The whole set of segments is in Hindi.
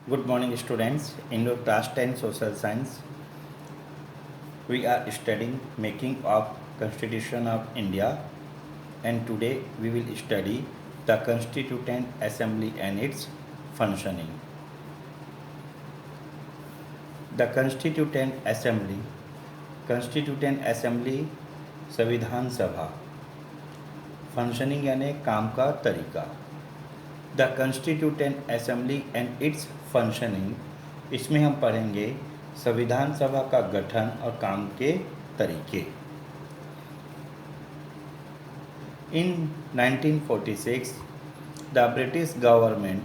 Good morning, students. In your class 10 social science, we are studying making of Constitution of India, and today we will study the Constituent Assembly and its functioning. The Constituent Assembly संविधान सभा, फंक्शनिंग यानी काम का तरीका। The Constituent Assembly and its functioning, इसमें हम पढ़ेंगे संविधान सभा का गठन और काम के तरीके। In 1946, the British government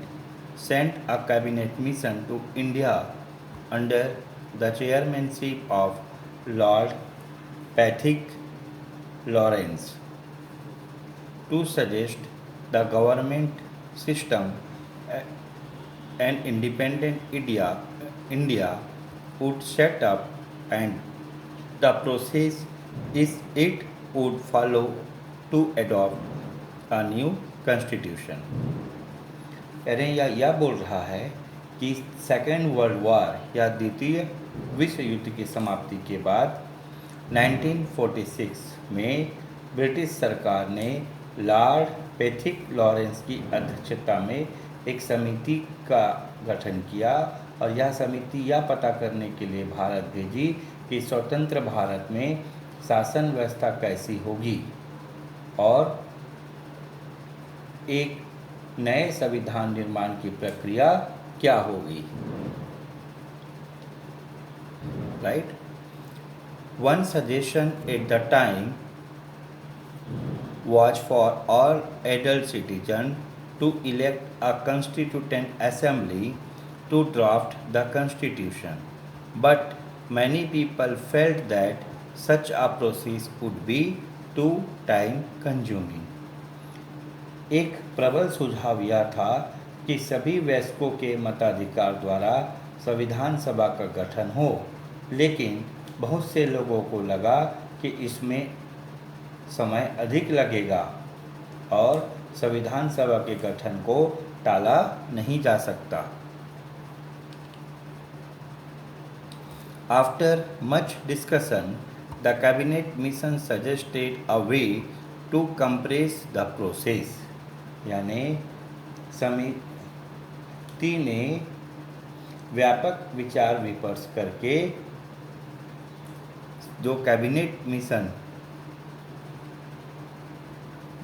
sent a cabinet mission to India under the chairmanship of Lord Patrick Lawrence to suggest the government system and independent India would set up, and the process is it would follow to adopt a new constitution. यानी यह बोल रहा है कि सेकेंड वर्ल्ड वॉर या द्वितीय विश्व युद्ध की समाप्ति के बाद 1946 में ब्रिटिश सरकार ने लॉर्ड पैट्रिक लॉरेंस की अध्यक्षता में एक समिति का गठन किया और यह समिति यह पता करने के लिए भारत भेजी कि स्वतंत्र भारत में शासन व्यवस्था कैसी होगी और एक नए संविधान निर्माण की प्रक्रिया क्या होगी। Right. One suggestion at the time was for all adult citizens to elect a constituent assembly to draft the constitution, but many people felt that such a process would be too time consuming. एक प्रबल सुझाव यह था कि सभी वयस्कों के मताधिकार द्वारा संविधान सभा का गठन हो, लेकिन बहुत से लोगों को लगा कि इसमें समय अधिक लगेगा और संविधान सभा के गठन को टाला नहीं जा सकता। After much discussion, the cabinet mission suggested a way to compress the process, यानी समिति ने व्यापक विचार विमर्श करके जो कैबिनेट मिशन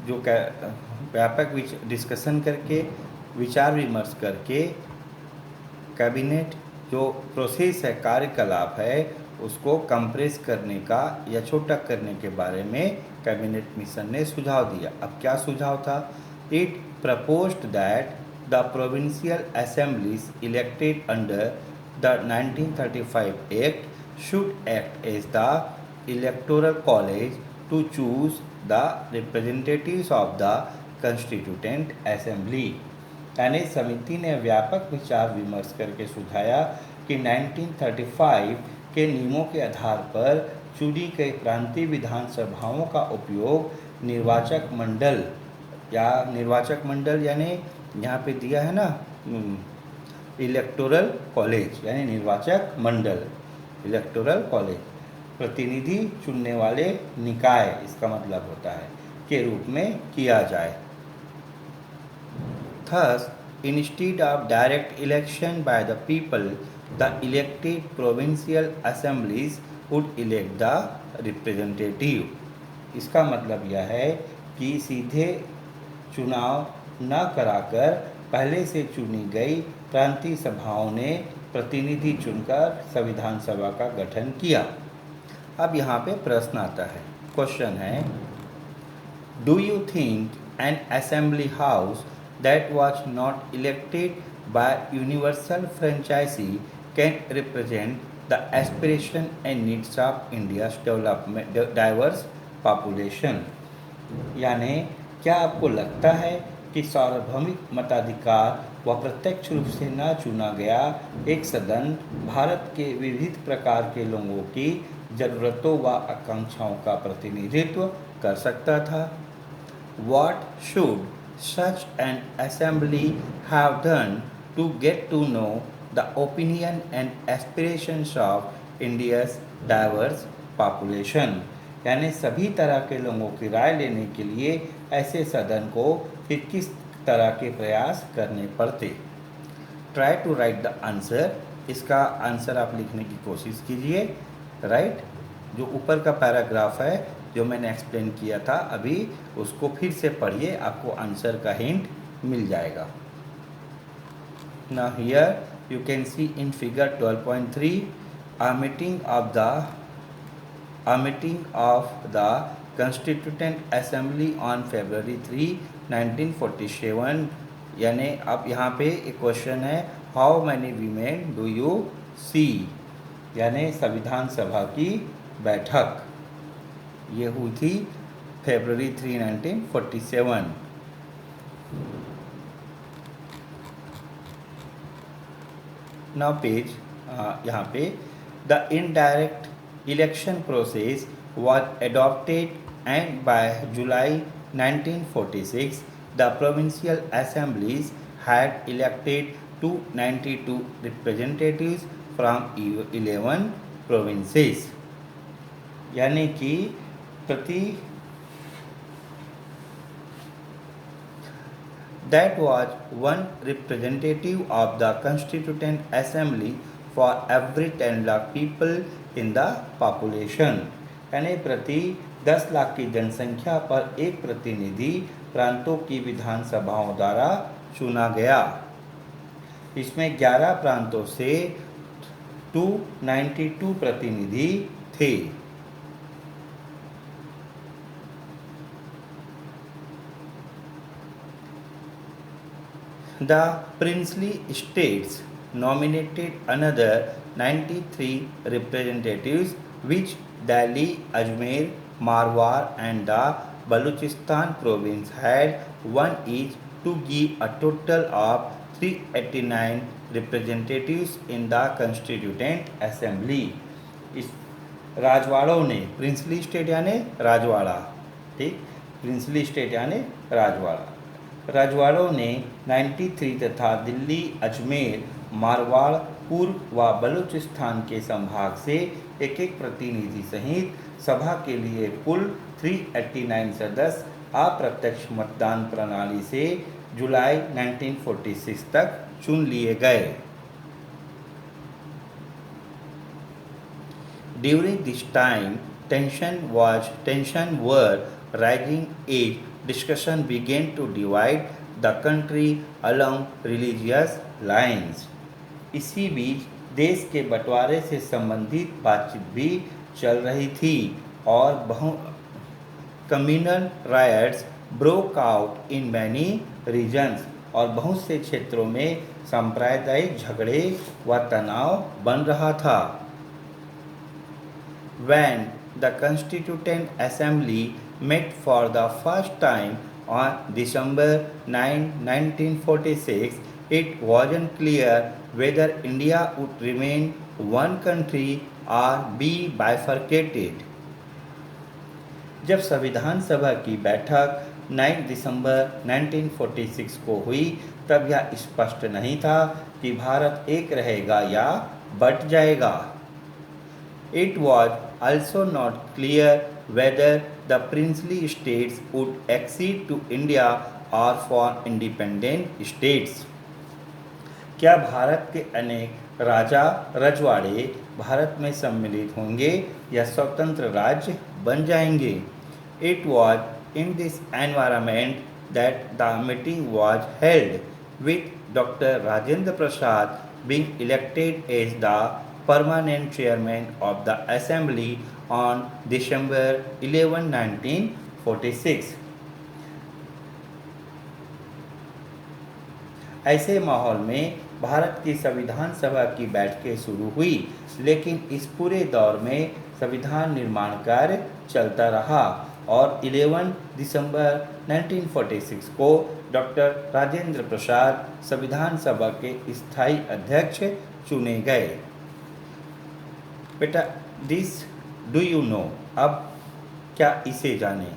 जो व्यापक डिस्कशन करके विचार विमर्श करके कैबिनेट जो प्रोसेस है, कार्यकलाप है, उसको कंप्रेस करने का या छोटा करने के बारे में कैबिनेट मिशन ने सुझाव दिया। अब क्या सुझाव था? It proposed that the provincial assemblies elected under the 1935 act should act as the electoral college to choose the representatives of the Constituent Assembly. यानी समिति ने व्यापक विचार विमर्श करके सुझाया कि 1935 के नियमों के आधार पर चुनी गई प्रांतीय विधानसभाओं का उपयोग निर्वाचक मंडल यानी यहाँ पे दिया है ना इलेक्टोरल कॉलेज, यानी निर्वाचक मंडल, इलेक्टोरल कॉलेज प्रतिनिधि चुनने वाले निकाय, इसका मतलब होता है, के रूप में किया जाए। Thus, instead of direct election by the people, the elected provincial assemblies would elect the representative. इसका मतलब यह है कि सीधे चुनाव न कराकर पहले से चुनी गई प्रांतीय सभाओं ने प्रतिनिधि चुनकर संविधान सभा का गठन किया। अब यहाँ पे प्रश्न आता है, क्वेश्चन है, do you think N assembly house that was not elected by universal franchisee can represent the aspiration and needs of India's diverse population। यानी क्या आपको लगता है कि सार्वभौमिक मताधिकार व प्रत्यक्ष रूप से न चुना गया एक सदन भारत के विविध प्रकार के लोगों की ज़रूरतों व आकांक्षाओं का प्रतिनिधित्व कर सकता था? What should such an assembly have done to get to know the opinion and aspirations of India's diverse population। यानी सभी तरह के लोगों की राय लेने के लिए ऐसे सदन को फिर किस तरह के प्रयास करने पड़ते। Try to write the answer, इसका आंसर आप लिखने की कोशिश कीजिए। राइट, जो ऊपर का पैराग्राफ है जो मैंने एक्सप्लेन किया था अभी, उसको फिर से पढ़िए, आपको आंसर का हिंट मिल जाएगा। Now here you can see in figure 12.3 a meeting of the Constituent Assembly on February 3, 1947। यानी अब यहाँ पे एक क्वेश्चन है, how many women do you see, यानी संविधान सभा की बैठक ये हुई थी February 3, 1947। नाउ पेज यहाँ पे the indirect election process was adopted and by July 1946 the provincial assemblies had elected 292 representatives from 11 provinces। यानी कि that was one representative of the Constituent Assembly for every 10 lakh people in the population। यानी प्रति 10 लाख की जनसंख्या पर एक प्रतिनिधि प्रांतों की विधानसभाओं द्वारा चुना गया। इसमें 11 प्रांतों से 292 प्रतिनिधि थे। The princely states nominated another 93 representatives, which Delhi, Ajmer, Marwar and the Baluchistan province had one each, to give a total of 389 representatives in the Constituent Assembly। इस राजवाड़ों ने, प्रिंसली स्टेट यानी राजवाड़ा, ठीक, प्रिंसली स्टेट यानी राजवाड़ा, राजवाड़ों ने 93 तथा दिल्ली, अजमेर, मारवाड़, पूर्व व बलूचिस्तान के संभाग से एक एक प्रतिनिधि सहित सभा के लिए कुल 389 सदस्य अप्रत्यक्ष मतदान प्रणाली से जुलाई 1946 तक चुन लिए गए। During this time, tension were rising as discussion began to divide the country along religious lines। इसी बीच देश के बंटवारे से संबंधित बातचीत भी चल रही थी और communal riots broke out in many regions और बहुत से क्षेत्रों में सांप्रदायिक झगड़े व तनाव बन रहा था। When the Constituent Assembly met for the first time on December 9, 1946, it wasn't clear whether India would remain one country or be bifurcated। जब संविधान सभा की बैठक 9 दिसंबर 1946 को हुई, तब यह स्पष्ट नहीं था कि भारत एक रहेगा या बट जाएगा। It was also not clear whether the princely states would accede to India or form independent states। क्या भारत के अनेक राजा रजवाड़े भारत में सम्मिलित होंगे या स्वतंत्र राज्य बन जाएंगे। It was in this environment that the meeting was held, with Dr. Rajendra Prasad being elected as the permanent chairman of the assembly on December 11, 1946। ऐसे माहौल में भारत की संविधान सभा की बैठकें शुरू हुई, लेकिन इस पूरे दौर में संविधान निर्माण कार्य चलता रहा और 11 दिसंबर 1946 को डॉक्टर राजेंद्र प्रसाद संविधान सभा के स्थायी अध्यक्ष चुने गए। बेटा दिस डू यू नो, अब क्या इसे जाने।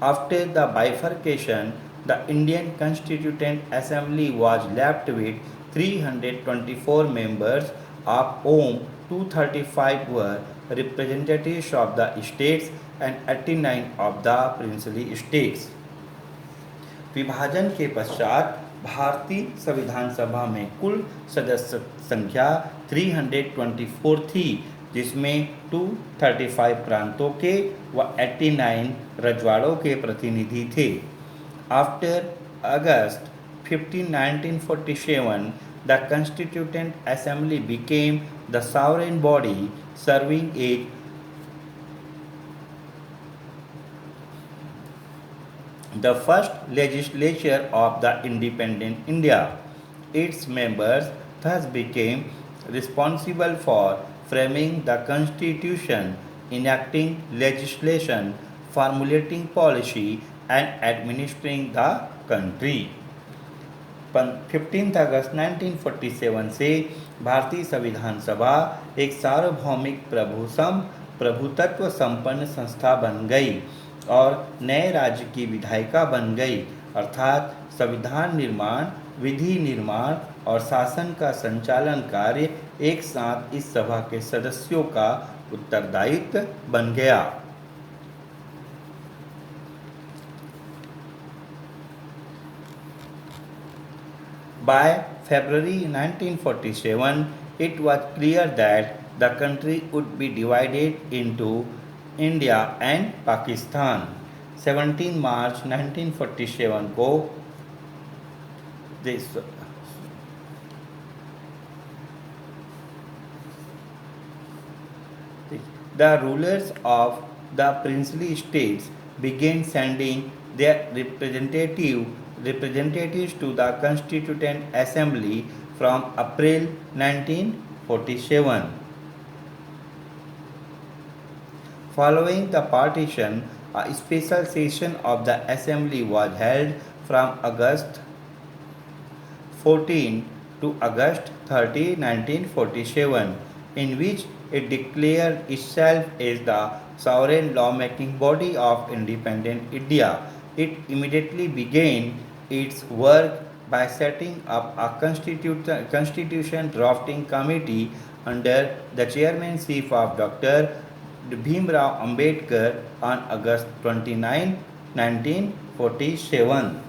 After the bifurcation the Indian Constituent Assembly was left with 324 members, of whom 235 were representatives of the states and 89 of the princely states. विभाजन के पश्चात भारतीय संविधान सभा में कुल सदस्य संख्या 324 थी, जिसमें 235 प्रांतों के व 89 रजवाड़ों के प्रतिनिधि थे. After August 15, 1947, the Constituent Assembly became the sovereign body serving as the first legislature of the independent India. Its members thus became responsible for framing the constitution, enacting legislation, formulating policy, and administering the country. 15 अगस्त 1947 से भारतीय संविधान सभा एक सार्वभौमिक प्रभुत्व संपन्न संस्था बन गई और नए राज्य की विधायिका बन गई, अर्थात संविधान निर्माण, विधि निर्माण और शासन का संचालन कार्य एक साथ इस सभा के सदस्यों का उत्तरदायित्व बन गया. By February 1947, it was clear that the country would be divided into India and Pakistan. 17 मार्च 1947 को the rulers of the princely states began sending their representatives to the Constituent Assembly from April 1947. Following the partition, a special session of the Assembly was held from August 14 to August 30, 1947, in which it declared itself as the sovereign lawmaking body of independent India. It immediately began its work by setting up a constitution drafting committee under the chairmanship of Dr. Bhimrao Ambedkar on August 29, 1947.